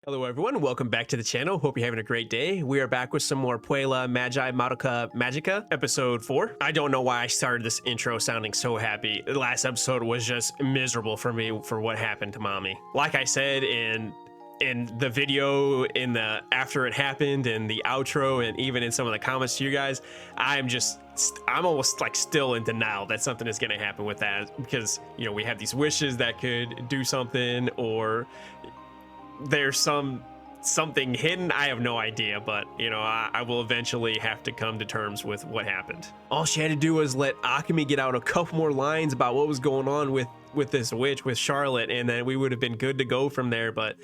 Hello everyone, welcome back to the channel. Hope you're having a great day. We are back with some more Puella, Magi, Madoka, Magica, episode 4. I don't know why I started this intro sounding so happy. The last episode was just miserable for me for what happened to Mami. Like I said in the video, in the after it happened, and the outro, and even in some of the comments to you guys, I'm almost like still in denial that something is going to happen with that, because you know we have these wishes that could do something, or there's something hidden. I have no idea, but you know, I will eventually have to come to terms with what happened. All she had to do was let Akemi get out a couple more lines about what was going on with this witch, with Charlotte, and then we would have been good to go from there. But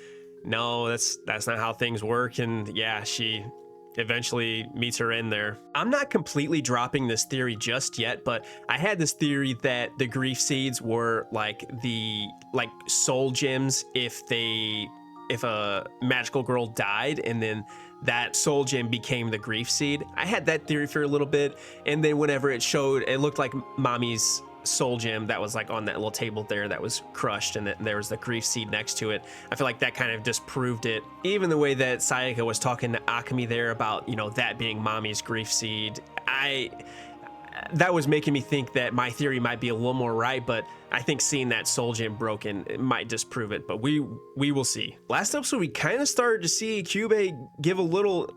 no, that's not how things work. And yeah, she eventually meets her end there. I'm not completely dropping this theory just yet, but I had this theory that the grief seeds were like soul gems if a magical girl died and then that soul gem became the grief seed. I had that theory for a little bit, and then whenever it showed, it looked like Mami's soul gem that was like on that little table there that was crushed, and there was the grief seed next to it. I feel like that kind of disproved it. Even the way that Sayaka was talking to Akemi there about, you know, that being Mami's grief seed, that was making me think that my theory might be a little more right, but I think seeing that soul gem broken, it might disprove it, but we will see. Last episode, we kind of started to see Kyubey give a little,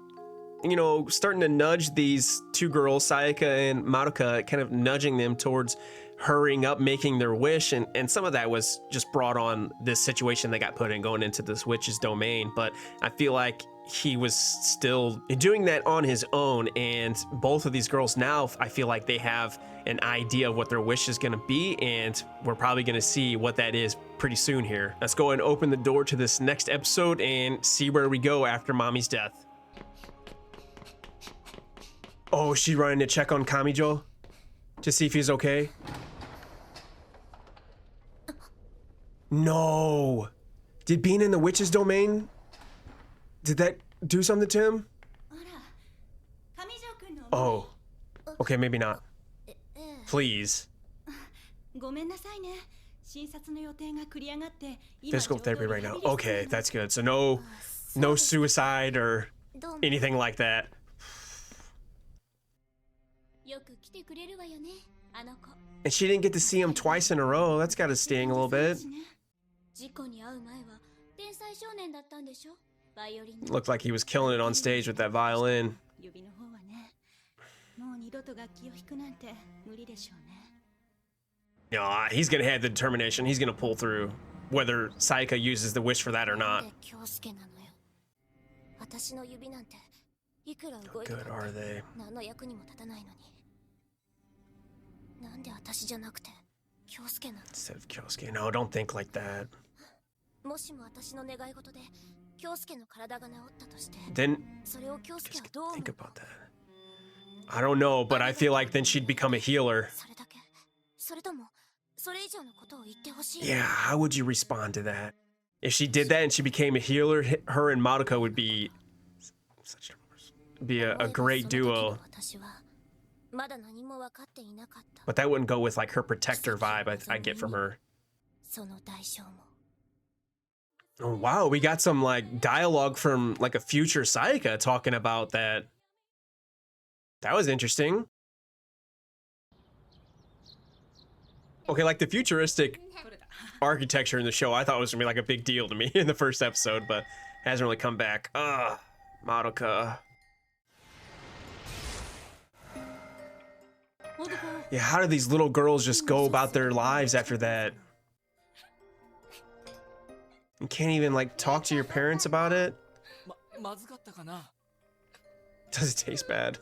you know, starting to nudge these two girls, Sayaka and Madoka, kind of nudging them towards hurrying up, making their wish, and some of that was just brought on this situation they got put in going into this witch's domain, but I feel like he was still doing that on his own, and both of these girls now, I feel like they have an idea of what their wish is going to be, and we're probably going to see what that is pretty soon here. Let's go and open the door to this next episode and see where we go after Mami's death. Oh, is she running to check on Kamijo to see if he's okay? No. Did being in the witch's domain, did that do something to him? Oh, okay, maybe not. Please. Physical therapy right now. Okay, that's good. So no suicide or anything like that. And she didn't get to see him twice in a row. That's got to sting a little bit. Looked like he was killing it on stage with that violin. No, he's gonna have the determination. He's gonna pull through, whether Sayaka uses the wish for that or not. How good are they? Instead of Kyosuke. No, don't think like that. Then think about that. I don't know, but I feel like then she'd become a healer. Yeah, how would you respond to that? If she did that and she became a healer, her and Madoka would be a great duo. But that wouldn't go with like her protector vibe I get from her. Oh wow, we got some like dialogue from like a future Sayaka talking about that. That was interesting. Okay, like the futuristic architecture in the show, I thought was gonna be like a big deal to me in the first episode, but hasn't really come back. Madoka. Yeah, how do these little girls just go about their lives after that? You can't even like talk to your parents about it? Does it taste bad?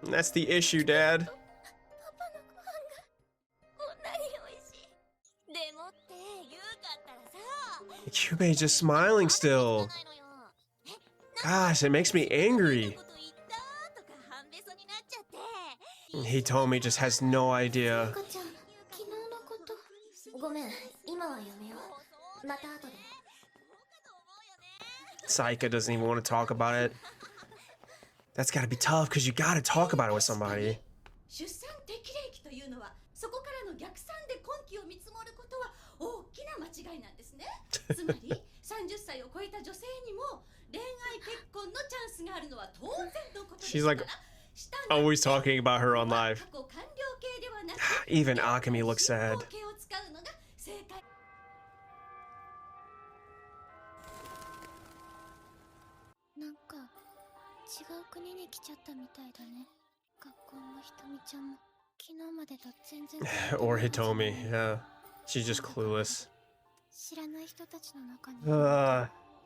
That's the issue, Dad. Kyubey's just smiling still. Gosh, it makes me angry. He told me just has no idea. Sayaka doesn't even want to talk about it. That's gotta be tough because you gotta talk about it with somebody. 違いなんですね。つまり30歳を超えた女性にも恋愛結婚のチャンスがあるのは当然のことですから。 She's like always talking about her on live. 過去完了形ではなく Even Akemi looks sad. 進行形を使うのが正解。なんか違う国に来ちゃったみたいだね。学校もひとみちゃんも昨日までと全然違う。 Or Hitomi, yeah. She's just clueless. 知らない人たちの中に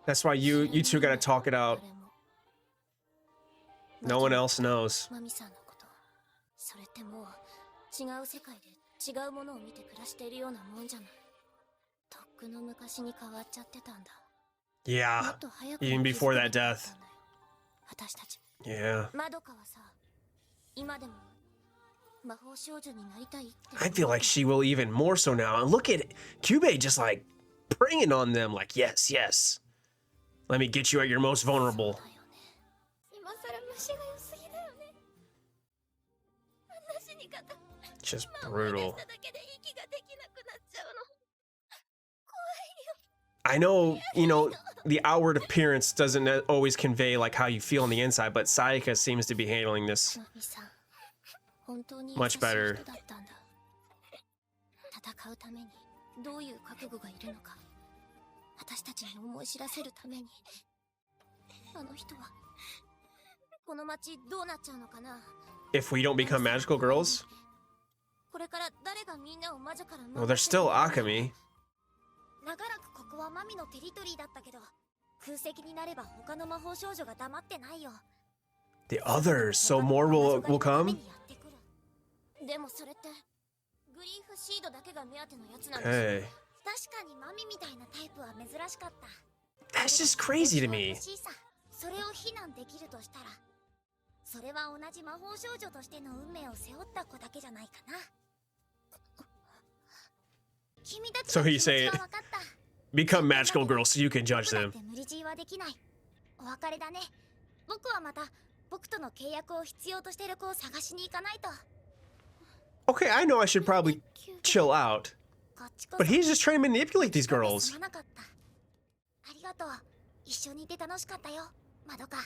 That's why you two gotta talk it out. No one else knows. マミさんのこと、それってもう違う世界で違うものを見て暮らしているようなもんじゃない。とっくの昔に変わっちゃってたんだ。 Yeah, もっと早く even に気づ before け that なかっ death. たんだよ、私たち。 Yeah. マドカはさ、今でも魔法少女になりたいって。 I feel like she will even more so now. And look at Kyubey just like preying on them like, yes, yes. Let me get you at your most vulnerable. 今さら虫が良すぎだよね。あんな死に方。 Just brutal. だけで息ができなくなっちゃうの。 I know, you know, the outward appearance doesn't always convey like how you feel on the inside, but Sayaka seems to be handling this マミさん、本当に much better. 優しい人だったんだ。戦うためにどういう覚悟がいるのか、私たちに思い知らせるために。あの人はこの町どうなっちゃうのかな。 If we don't become magical girls, これから誰がみんなを魔女から well, there's still Akemi. 長らくここはマミのテリトリーだったけど、空席になれば他の魔法少女が黙ってないよ。 The others, so more will come? でもそれってグリーフシードだけが目当てのやつなん Okay. です。確かにマミみたいなタイプは珍しかった。 That's just crazy to me. それを非難できるとしたら、それは同じ魔法少女としての運命を背負った子だけじゃないかな。 So he's saying, become magical girls so you can judge them. 無理強いはできない。お別れだね。僕はまた僕との契約を必要としている子を探しに行かないと。 Okay, I know I should probably chill out, こっちこそ but he's just trying to manipulate these girls. すまなかった。ありがとう。一緒にいて楽しかったよ、マドカ。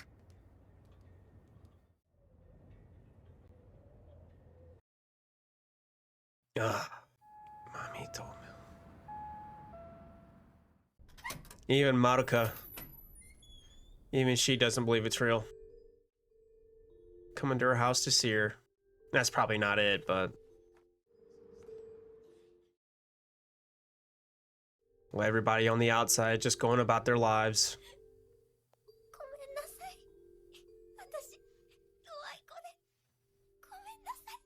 Mami told me. Even Madoka. Even she doesn't believe it's real. Coming to her house to see her. That's probably not it, but... Well, everybody on the outside just going about their lives. ごめんなさい。私、弱い子で。ごめんなさい。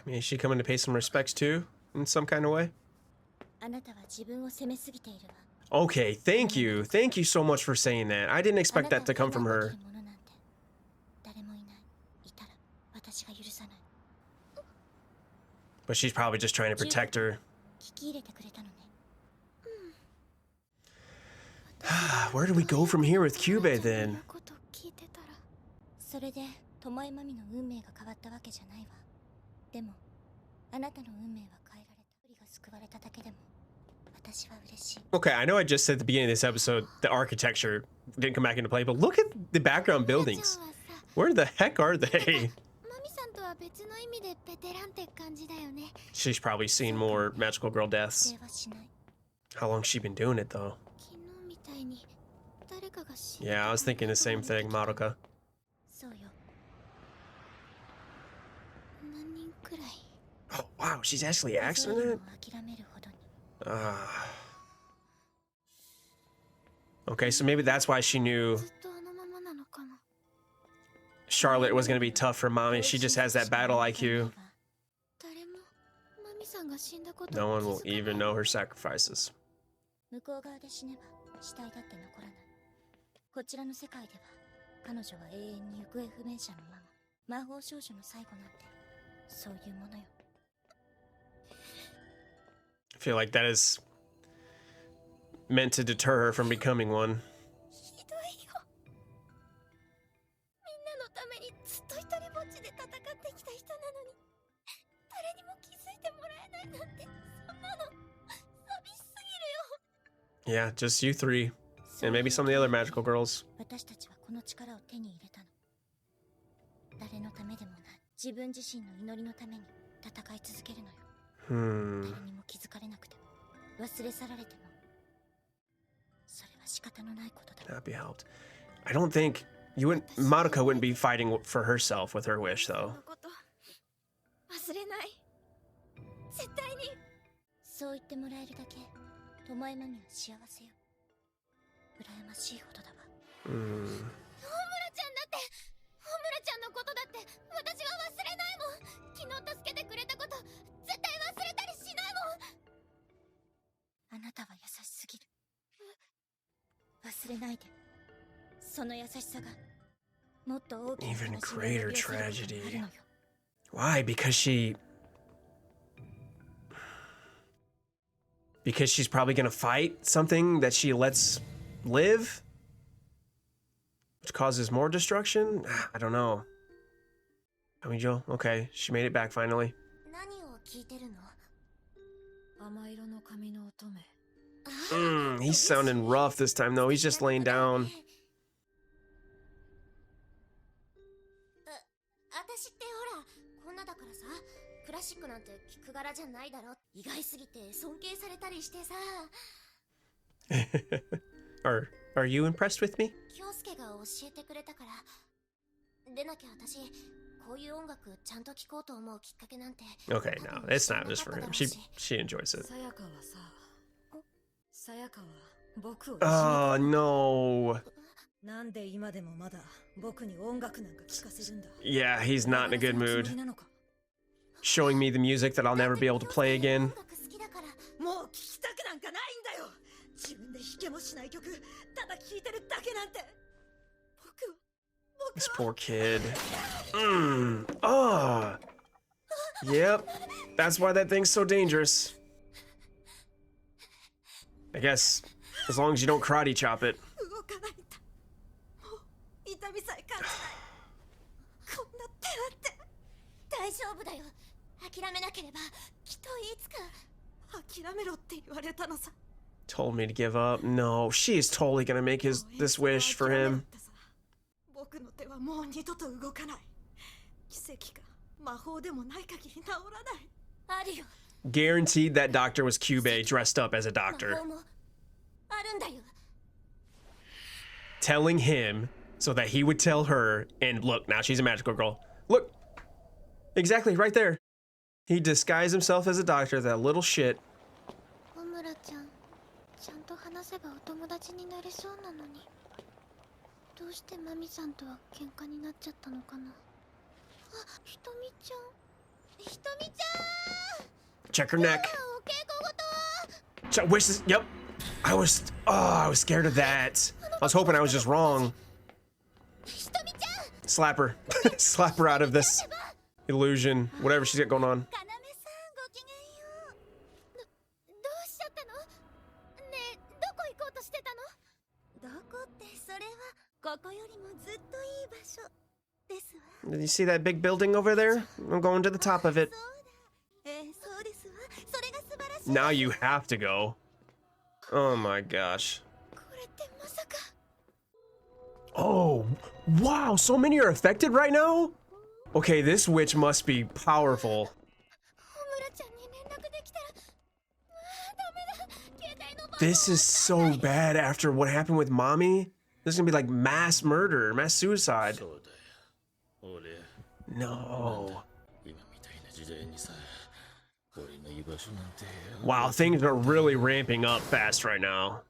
I mean, is she coming to pay some respects too? In some kind of way? あなたは自分を責めすぎているわ。 Okay, thank you. Thank you so much for saying that. I didn't expect that to come from her. 誰もいない。いたら私が許さない。 But she's probably just trying to protect her. 聞き入れてくれたのね。 Where do we go from here with Kyubey then? それで、巴マミの運命が変わったわけじゃないわ。でも、あなたの運命は変えられた。一人が救われただけでも、私は嬉しい。 Okay, I know I just said at the beginning of this episode the architecture didn't come back into play, but look at the background buildings. Where the heck are they? マミさんとは別の意味でベテランって感じだよね。 She's probably seen more magical girl deaths. 否定はしない。 How long's she been doing it though? 昨日みたいに誰かが死んだ。 Yeah, I was thinking the same thing, Madoka. そうよ。何人くらい。 Oh, wow, she's actually asking that? 諦めるほどに。 Okay, so maybe that's why she knew ずっとあのままなのかな。 Charlotte was gonna be tough for Mami. She just has that battle IQ. 誰もマミさんが死んだこと No を one will 気づかない。 even know her sacrifices. 向こう側で死ねば死体だって残らない。こちらの世界では彼女は永遠に行方不明者のまま。魔法少女の最後なんてそういうものよ。 I feel like that is meant to deter her from becoming one. ひどいよ。みんなのためめにずっと一人ぼっちで戦ってきた人なのに、誰にも気づいてもらえないなんて、そんなの寂しすぎるよ。 Yeah, just you three. And maybe some of the other magical girls. 私たちはこの力を手に入れたの。誰のためでもない、自分自身の祈りのために戦い続けるのよ。誰にも気づかれなくても、忘れ去られても、それは仕方のないことだ。 Cannot be helped. I don't think you wouldn't. Madoka wouldn't be fighting for herself with her wish, though. 忘れない。絶対に。そう言ってもらえるだけ、巴マミは幸せよ。羨ましいほどだわ。大村ちゃんだって、大村ちゃんのことだって私は忘れないもん。昨日助けてくれたこと、絶対忘れたりしないもん。あなたは優しすぎる。忘れないで。その優しさがもっと大きな Even 話を greater 呼び寄せることになる tragedy. のよ。 Why? Because she's probably gonna fight something that she lets live, which causes more destruction. I don't know. Kamijo, okay, she made it back finally. 何を聞いてるの？甘色の髪の乙女。He's sounding rough this time though. He's just laying down. 私ってほら、こんなだからさ、クラシックなんて聞く柄じゃないだろ。意外すぎて尊敬されたりしてさ。Are you impressed with me? 京介が教えてくれたから。でなきゃ私、こういう音楽ちゃんと聴こうと思うきっかけなんて。 Okay, no, it's not just for him. She enjoys it. さやかはさ、さやかは僕を Oh no. なんで今でもまだ僕に音楽なんか聴かせるんだ。 Yeah, he's not in a good mood. Showing me the music that I'll never be able to play again. もう聴きたくなんかないんだよ。自分で弾けもしない曲、ただ聴いてるだけなんて。This poor kid. Oh. Yep. That's why that thing's so dangerous. I guess as long as you don't karate chop it. 動かないんだ。もう痛みさえ感じない。こんな手なんて。大丈夫だよ。諦めなければきっといつか。諦めろって言われたのさ。Told me to give up. No, she is totally gonna make this wish for him. 僕の手はもう二度と動かない。奇跡が魔法でもない限り治らない。あるよ。 Guaranteed that doctor was Kyubey dressed up as a doctor. 魔法もあるんだよ。 Telling him so that he would tell her, and look, now she's a magical girl. Look, exactly right there. He disguised himself as a doctor, that little shit. 小村ちゃん、ちゃんと話せばお友達になれそうなのに、どうしてマミさんとは喧嘩になっちゃったのかな。あ、ひとみちゃん、ひとみちゃん。 Check her neck. お稽古事。 Wishes. Yep. I was scared of that. I was hoping I was just wrong. ひとみちゃん。 Slap her. Slap her out of this illusion. Whatever she's got going on. かなめさん、ごきげんよう。どうしちゃったの？ねえ、どこ行こうとしてたの？どこってそれはここよりもずっといい場所ですわ。 Did you see that big building over there? I'm going to the top of it. そうですわ。それが素晴らしい。 Now you have to go. Oh my gosh. これってまさか。 Oh, wow. So many are affected right now? Okay, this witch must be powerful. 小村ちゃんに連絡できたら。ダメだ。携帯の番号。 This is so bad after what happened with Mami. This is gonna be like mass murder, mass suicide. No. Wow, things are really ramping up fast right now.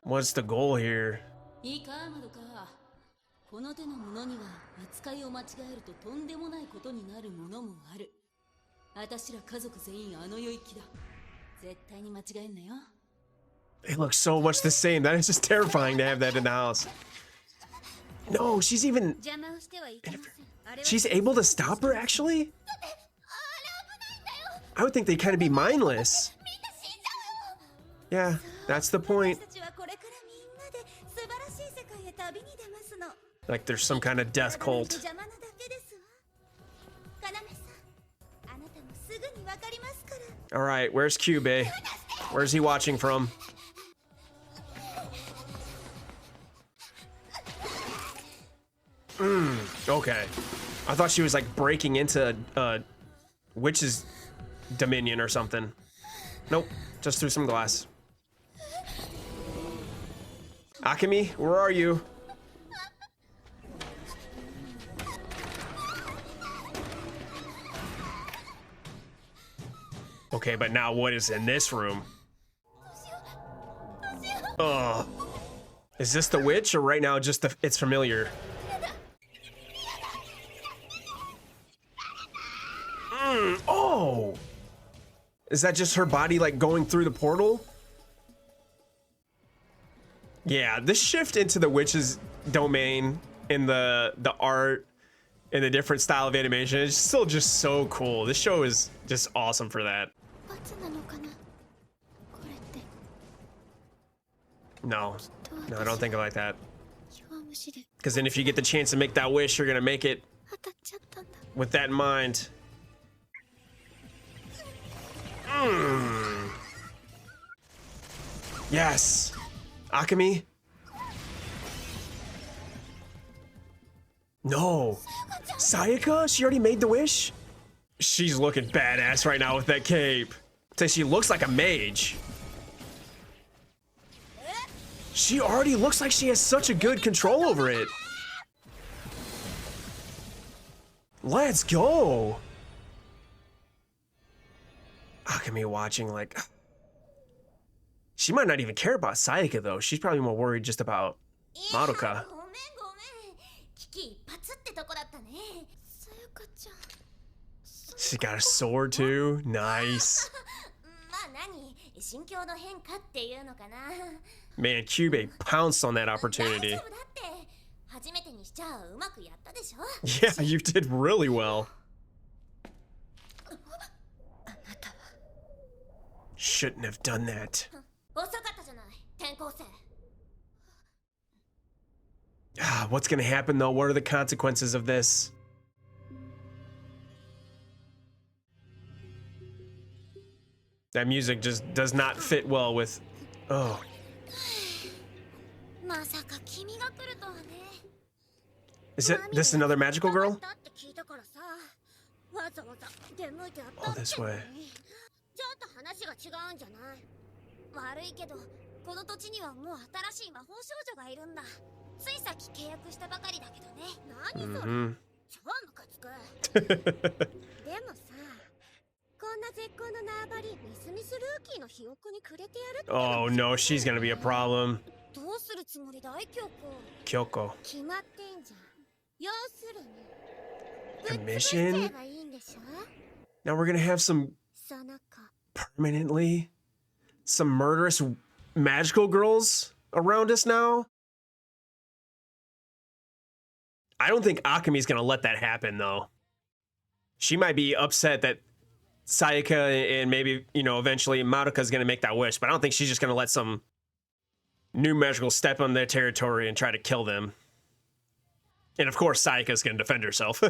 What's the goal here? いいか、マドカ。この手のものには扱いを間違えるととんでもないことになるものもある。私ら家族全員あの世行きだ。絶対に間違えんなよ。 They look so much the same. That is just terrifying to have that in the house. No, she's even... 邪魔をしてはいけません。 She's able to stop her, actually? I would think they'd kind of be mindless. Yeah, that's the point. 私たちはこれからみんなで素晴らしい旅に出ますの。 Like there's some kind of death cult. 邪魔なだけですわ。かなめさん、あなたもすぐにわかりますから。 All right, where's Kyubey? Where's he watching from? Okay. I thought she was like breaking into witch's dominion or something. Nope, just through some glass. Akemi, where are you? Okay, but now what is in this room? Ugh. Is this the witch or right now just it's familiar? Oh! Is that just her body like going through the portal? Yeah, this shift into the witch's domain in the art and the different style of animation is still just so cool. This show is just awesome for that. No, I don't think of it like that. Because then if you get the chance to make that wish, you're gonna make it with that in mind. Yes! Akemi? No! Sayaka? She already made the wish? She's looking badass right now with that cape. Say she looks like a mage. She already looks like she has such a good control over it. Let's go! Akemi watching like... She might not even care about Sayaka though. She's probably more worried just about Madoka. She got a sword too. Nice. Man, Kyubey pounced on that opportunity. Yeah, you did really well. Shouldn't have done that. What's gonna happen though? What are the consequences of this? That music just does not fit well with... Oh. Is this another magical girl? Oh, this way. Oh no, she's gonna be a problem. Kyoko. Commission? Now we're gonna have some permanently some murderous magical girls around us now? I don't think Akemi's gonna let that happen though. She might be upset that Sayaka and maybe, you know, eventually Madoka's gonna make that wish, but I don't think she's just gonna let some new magical step on their territory and try to kill them. And of course, Sayaka's gonna defend herself.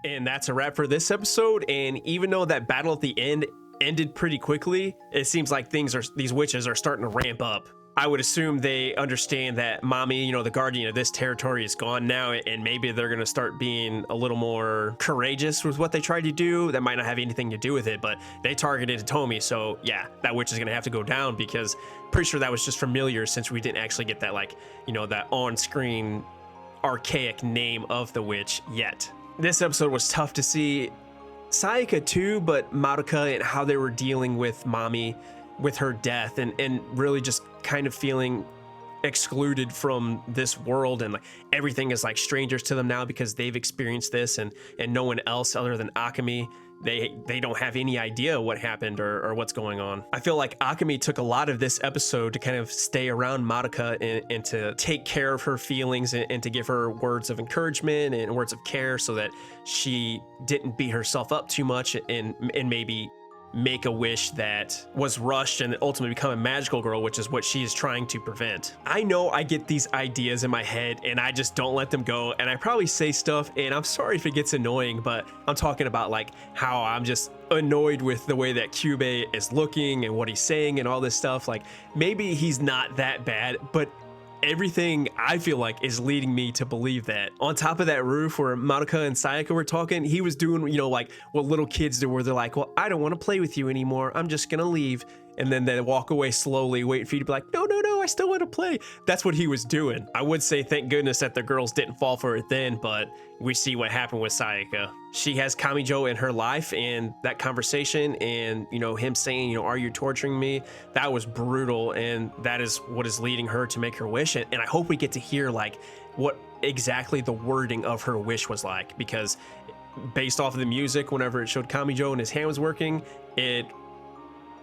And that's a wrap for this episode. And even though that battle at the end ended pretty quickly, it seems like these witches are starting to ramp up. I would assume they understand that Mami, you know, the guardian of this territory, is gone now, and maybe they're gonna start being a little more courageous with what they tried to do. That might not have anything to do with it, but they targeted Hitomi, so yeah, that witch is gonna have to go down, because pretty sure that was just familiar since we didn't actually get that, like, you know, that on-screen archaic name of the witch yet. This episode was tough to see Sayaka too, but Madoka and how they were dealing with Mami with her death, and really just kind of feeling excluded from this world, and like everything is like strangers to them now because they've experienced this, and no one else other than Akemi, they don't have any idea what happened or what's going on. I feel like Akemi took a lot of this episode to kind of stay around Madoka and to take care of her feelings and to give her words of encouragement and words of care so that she didn't beat herself up too much and maybe make a wish that was rushed and ultimately become a magical girl, which is what she is trying to prevent. I know I get these ideas in my head and I just don't let them go, and I probably say stuff, and I'm sorry if it gets annoying, but I'm talking about like how I'm just annoyed with the way that Kyubey is looking and what he's saying and all this stuff. Like, maybe he's not that bad, but everything I feel like is leading me to believe that. On top of that roof where Madoka and Sayaka were talking, he was doing, you know, like what little kids do, where they're like, well, I don't want to play with you anymore, I'm just gonna leave. And then they walk away slowly, waiting for you to be like, no, no, no, I still want to play. That's what he was doing. I would say thank goodness that the girls didn't fall for it then, but we see what happened with Sayaka. She has Kamijo in her life, and that conversation and, you know, him saying, you know, are you torturing me? That was brutal, and that is what is leading her to make her wish. And I hope we get to hear like what exactly the wording of her wish was like, because based off of the music, whenever it showed Kamijo and his hand was working, it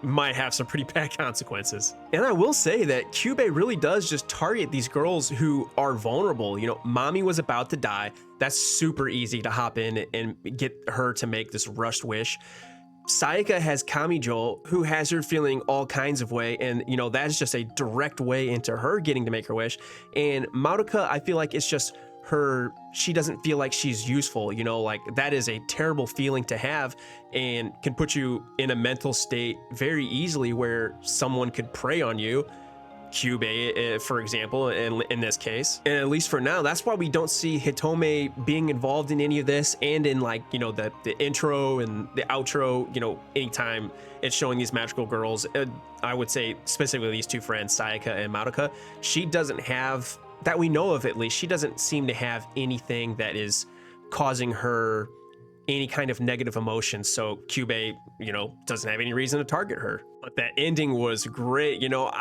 might have some pretty bad consequences. And I will say that Kyubey really does just target these girls who are vulnerable. You know, Mami was about to die. That's super easy to hop in and get her to make this rushed wish. Sayaka has Kamijo, who has her feeling all kinds of way, and you know, that's just a direct way into her getting to make her wish. And Madoka, I feel like it's just her, she doesn't feel like she's useful, you know, like that is a terrible feeling to have and can put you in a mental state very easily where someone could prey on you. Kyubey, for example, in this case. And at least for now, that's why we don't see Hitome being involved in any of this, and in like, you know, the intro and the outro, you know, anytime it's showing these magical girls, I would say specifically these two friends, Sayaka and Madoka, she doesn't have, that we know of at least, she doesn't seem to have anything that is causing her any kind of negative emotion. So Kyubey, you know, doesn't have any reason to target her. But that ending was great. You know,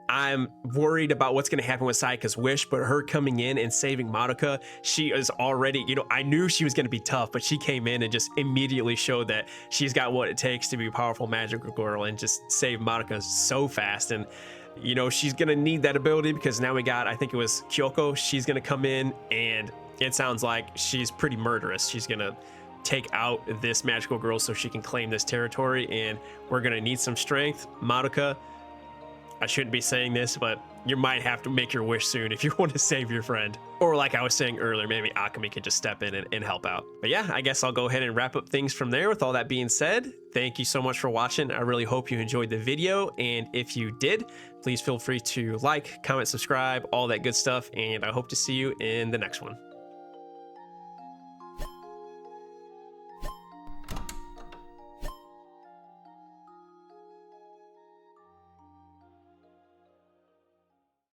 I'm worried about what's going to happen with Sayaka's wish, but her coming in and saving Madoka, she is already, you know, I knew she was going to be tough, but she came in and just immediately showed that she's got what it takes to be a powerful magical girl and just save Madoka so fast. And you know, she's gonna need that ability because now we got, I think it was Kyoko, she's gonna come in, and it sounds like she's pretty murderous. She's gonna take out this magical girl so she can claim this territory, and we're gonna need some strength. Madoka, I shouldn't be saying this, but you might have to make your wish soon if you want to save your friend. Or like I was saying earlier, maybe Akemi could just step in and help out. But yeah, I guess I'll go ahead and wrap up things from there. With all that being said, thank you so much for watching. I really hope you enjoyed the video. And if you did, please feel free to like, comment, subscribe, all that good stuff. And I hope to see you in the next one.